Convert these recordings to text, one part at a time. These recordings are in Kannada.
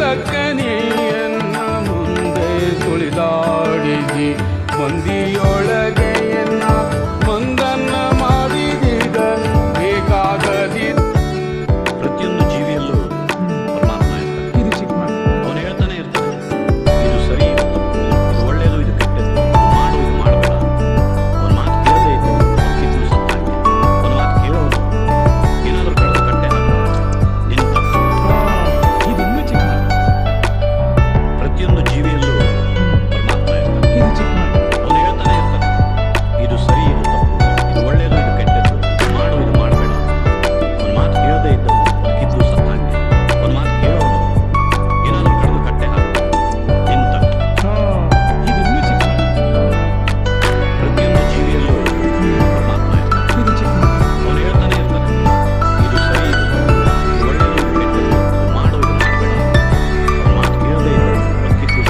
ದಕ್ಕನೆಯನ್ನ ಮುಂದೆ ತುಳಿದಾಡಿದಿ ಮಂದಿಯೊಳಗೆಯನ್ನ ಮಂದನ್ನ ಮಾಡಿದಿದ ಬೇಕಾಗದಿ. ಪ್ರತಿಯೊಂದು ಜೀವಿಯಲ್ಲೂ ಪರಮಾತ್ಮ ಇರ್ತಾನೆ. ಇದು ಚಿಕ್ಕ ಮಾತು. ಅವನು ಹೇಳ್ತಾನೆ ಇರ್ತಾನೆ, ಇದು ಸರಿ, ಇದು ತಪ್ಪು, ಇದು ಒಳ್ಳೆಯದು, ಇದು ಕೆಟ್ಟದ್ದು, ಇದು ಮಾಡು, ಇದು ಮಾಡಬೇಡ. ಅವನ ಮಾತು ಕೇಳದೇ ಇದ್ದು ಕಿತ್ತು ಸತ್ತಾಗಿ, ಅವನ ಮಾತು ಕೇಳೋದು ಏನಾದರೂ ಕಳೆದು ಕಟ್ಟೆ ನಿನ್ನ ತಪ್ಪು. ಇದು ಇನ್ನೂ ಚಿಕ್ಕ ಮಾತು. ಪ್ರತಿಯೊಂದು ಜೀವಿಯಲ್ಲೂ ಪರಮಾತ್ಮ ಇರ್ತಾನೆ. ಇದು ಚಿಕ್ಕ ಮಾತು. ಅವನು ಹೇಳ್ತಾನೆ ಇರ್ತಾನೆ, ಇದು ಸರಿ, ಇದು ತಪ್ಪು, ಇದು ಒಳ್ಳೆಯದು, ಇದು ಕೆಟ್ಟದ್ದು, ಇದು ಮಾಡು, ಇದು ಮಾಡಬೇಡ. ಅವನ ಮಾತು ಕೇಳದೇ ಇದ್ದು ಕಿತ್ತು ಸತ್ತಾಗಿ, ಅವನ ಮಾತು ಕೇಳೋದು ಏನಾದರೂ ಕಳೆದು ಕಟ್ಟೆ ನಿನ್ನ ತಪ್ಪು. ಇದು ಇನ್ನೂ ಚಿಕ್ಕ ಮಾತು. ಪ್ರತಿಯೊಂದು ಜೀವಿಯಲ್ಲೂ ಪರಮಾತ್ಮ ಇರ್ತಾನೆ. ಇದು ಚಿಕ್ಕ ಮಾತು. ಅವನು ಹೇಳ್ತಾನೆ ಇರ್ತಾನೆ, ಇದು ಸರಿ, ಇದು ತಪ್ಪು, ಇದು ಒಳ್ಳೆಯದು, ಇದು ಕೆಟ್ಟದ್ದು, ಇದು ಮಾಡು, ಇದು ಮಾಡಬೇಡ. ಅವನ ಮಾತು ಕೇಳದೇ ಇದ್ದು ಕಿತ್ತು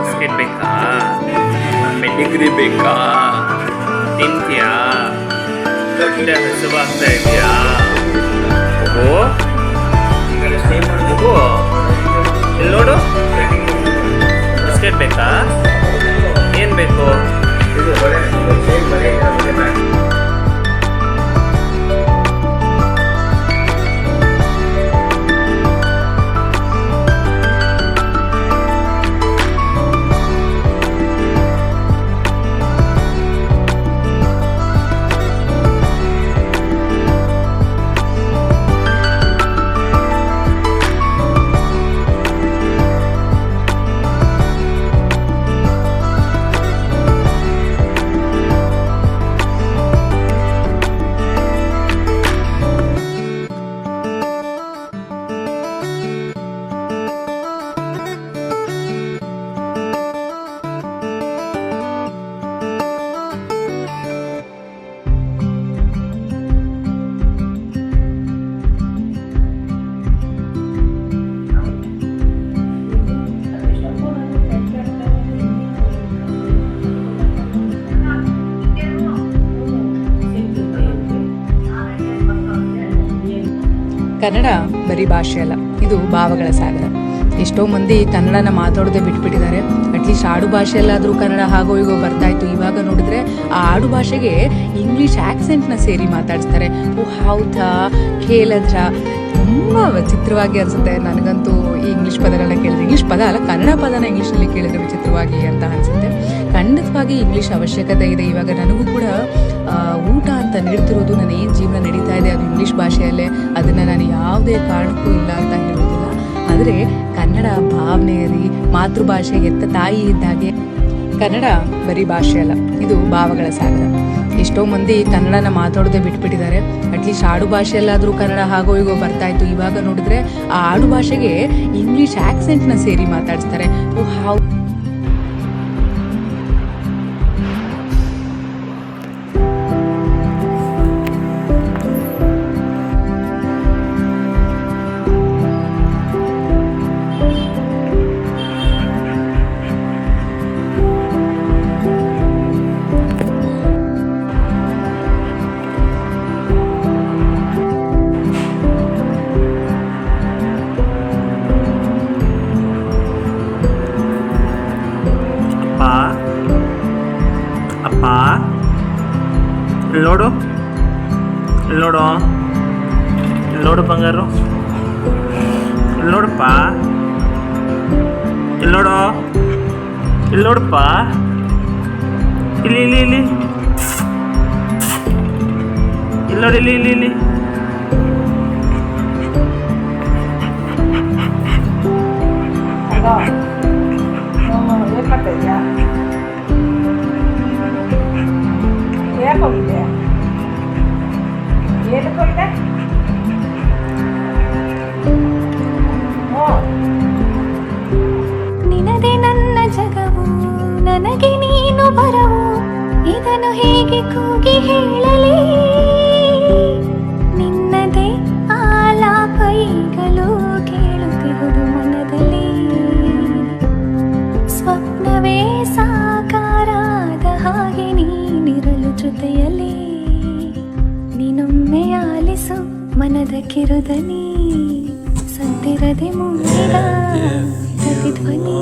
ಬಿಸ್ಕೆಟ್ ಬೇಕಾ, ಪೆಡಿಗ್ರಿ ಬೇಕಾ, ತಿಂತೀಯಾ, ಹೊಟ್ಟೆ ಹಸಿವಾಗ್ತಾ ಇದೆಯಾ ಮಗು? ಮಗು ಇಲ್ಲಿ ನೋಡು, ಬಿಸ್ಕೆಟ್ ಬೇಕಾ, ಏನು ಬೇಕು? ಕನ್ನಡ ಬರೀ ಭಾಷೆ ಅಲ್ಲ, ಇದು ಭಾವಗಳ ಸಾಗರ. ಎಷ್ಟೋ ಮಂದಿ ಕನ್ನಡನ ಮಾತಾಡೋದೇ ಬಿಟ್ಬಿಟ್ಟಿದ್ದಾರೆ. ಅಟ್ಲೀಸ್ಟ್ ಆಡು ಭಾಷೆಯಲ್ಲಾದರೂ ಕನ್ನಡ ಹಾಗೋ ಹೀಗೋ ಬರ್ತಾಯಿತ್ತು. ಇವಾಗ ನೋಡಿದ್ರೆ ಆ ಆಡು ಭಾಷೆಗೆ ಇಂಗ್ಲೀಷ್ ಆ್ಯಕ್ಸೆಂಟ್ನ ಸೇರಿ ಮಾತಾಡಿಸ್ತಾರೆ. ಓ ಹೌದಾ, ಕೇಳಿದ್ರ ತುಂಬ ವಿಚಿತ್ರವಾಗಿ ಅನಿಸುತ್ತೆ. ನನಗಂತೂ ಈ ಇಂಗ್ಲೀಷ್ ಪದಗಳನ್ನ ಕೇಳಿದ್ರೆ, ಇಂಗ್ಲೀಷ್ ಪದ ಅಲ್ಲ, ಕನ್ನಡ ಪದನ ಇಂಗ್ಲೀಷ್ನಲ್ಲಿ ಕೇಳಿದ್ರೆ ವಿಚಿತ್ರವಾಗಿ ಅಂತ ಅನಿಸುತ್ತೆ. ಖಂಡಿತವಾಗಿ ಇಂಗ್ಲೀಷ್ ಅವಶ್ಯಕತೆ ಇದೆ. ಇವಾಗ ನನಗೂ ಕೂಡ ಊಟ ಅಂತ ನೀಡ್ತಿರೋದು, ನನ್ನ ಏನು ಜೀವನ ನಡೀತಾ ಇದೆ ಅದು ಇಂಗ್ಲೀಷ್ ಭಾಷೆಯಲ್ಲೇ. ಅದನ್ನು ನಾನು ಯಾವುದೇ ಕಾರಣಕ್ಕೂ ಇಲ್ಲ ಅಂತ ಹೇಳೋದಿಲ್ಲ. ಆದರೆ ಕನ್ನಡ ಭಾವನೆಯಲ್ಲಿ ಮಾತೃಭಾಷೆ ಎತ್ತ ತಾಯಿ ಇದ್ದಾಗೆ. ಕನ್ನಡ ಬರೀ ಭಾಷೆ ಅಲ್ಲ, ಇದು ಭಾವಗಳ ಸಾಗರ. ಎಷ್ಟೋ ಮಂದಿ ಕನ್ನಡನ ಮಾತಾಡೋದೇ ಬಿಟ್ಬಿಟ್ಟಿದ್ದಾರೆ. ಅಟ್ಲೀಸ್ಟ್ ಆಡು ಭಾಷೆಯಲ್ಲಾದರೂ ಕನ್ನಡ ಹಾಗೋ ಹೀಗೋ ಬರ್ತಾಯಿತ್ತು. ಇವಾಗ ನೋಡಿದ್ರೆ ಆ ಆಡು ಭಾಷೆಗೆ ಇಂಗ್ಲೀಷ್ ಆ್ಯಕ್ಸೆಂಟ್ನ ಸೇರಿ ಮಾತಾಡಿಸ್ತಾರೆ. ಓ ಹೌ ಅಪ್ಪ ಇಲ್ಲಿ ನೋಡು, ಇಲ್ಲಿ ನೋಡು, ಇಲ್ಲಿ ನೋಡು ಬಂಗಾರು, ಇಲ್ಲಿ ನೋಡಪ್ಪ, ಇಲ್ಲಿ ನೋಡು, ಇಲ್ಲಿ ನೋಡಪ್ಪ, ಇಲ್ಲಿ ಇಲ್ಲಿ ಇಲ್ಲಿ ಇಲ್ಲಿ ನೋಡಿ, ಇಲ್ಲಿ ಇಲ್ಲಿ ಇಲ್ಲಿ ಏನು ಮಾಡ್ತಾ ಇದೆಯಾ? ಯಾಕೆ ಹೋಗಿದ್ದೆ? ಏನಕ್ಕೆ ಹೋಗಿದ್ದೆ? ನಿನದೆ ನನ್ನ ಜಗವು, ನನಗೆ ನೀನು ಬರವು, ಇದನ್ನು ಹೇಗೆ ಕೂಗಿ ಹೇಳಲಿ? ನಿನ್ನದೇ ಆಲಾಪ ಈಗಲೂ ಕೇಳುತ್ತಿರುವುದು ಮನದಲ್ಲಿ. ಸ್ವಪ್ನವೇ ಸಾಕಾರಾದ ಹಾಗೆ ನೀನಿರಲು ಜೊತೆಯಲ್ಲಿ. ನೀನೊಮ್ಮೆ ಆಲಿಸು ಮನದ ಕಿರುದನಿ, ಸದ್ದಿರದೆ ಮೂಡಿದ ಪ್ರತಿಧ್ವನಿ.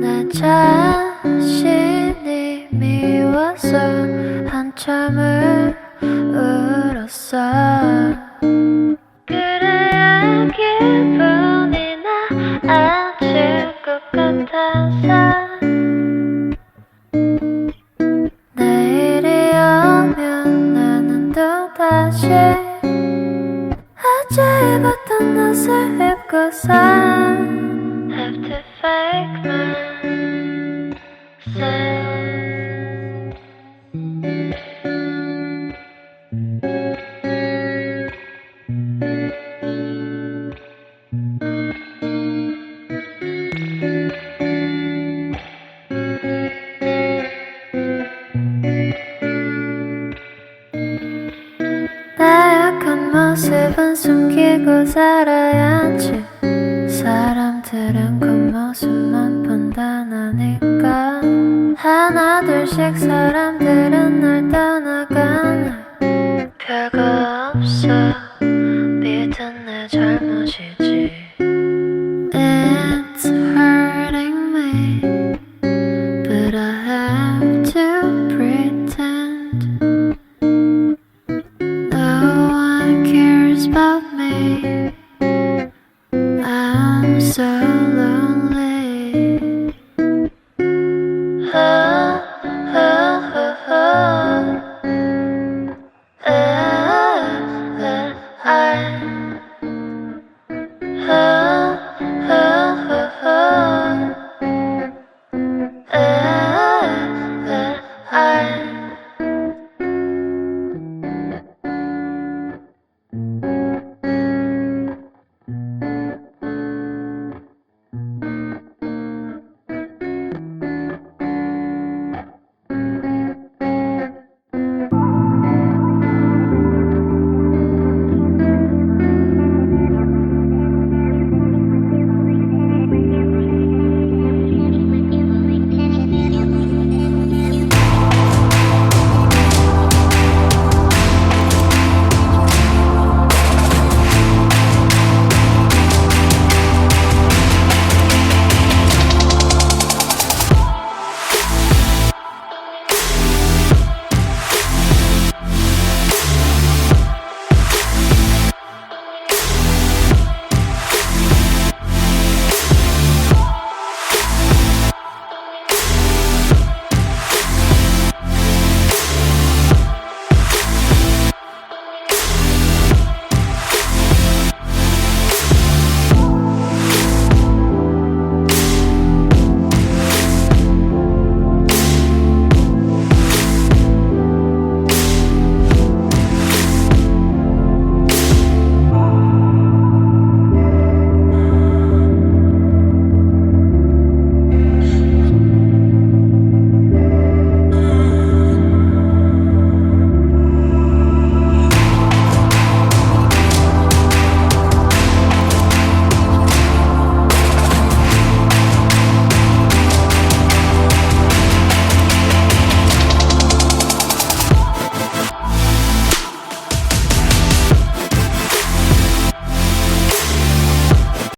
내 자신이 미워서 한참을 울었어. 그래야 기분이 나아질 것 같아서 내일이 오면 나는 또다시 어제 입었던 옷을 입고서 Have to fake myself. 나약한 모습은 숨기고 살아야지. 사람들은 겉모습만 본다나니까 하나 둘씩 사람들은 날 따라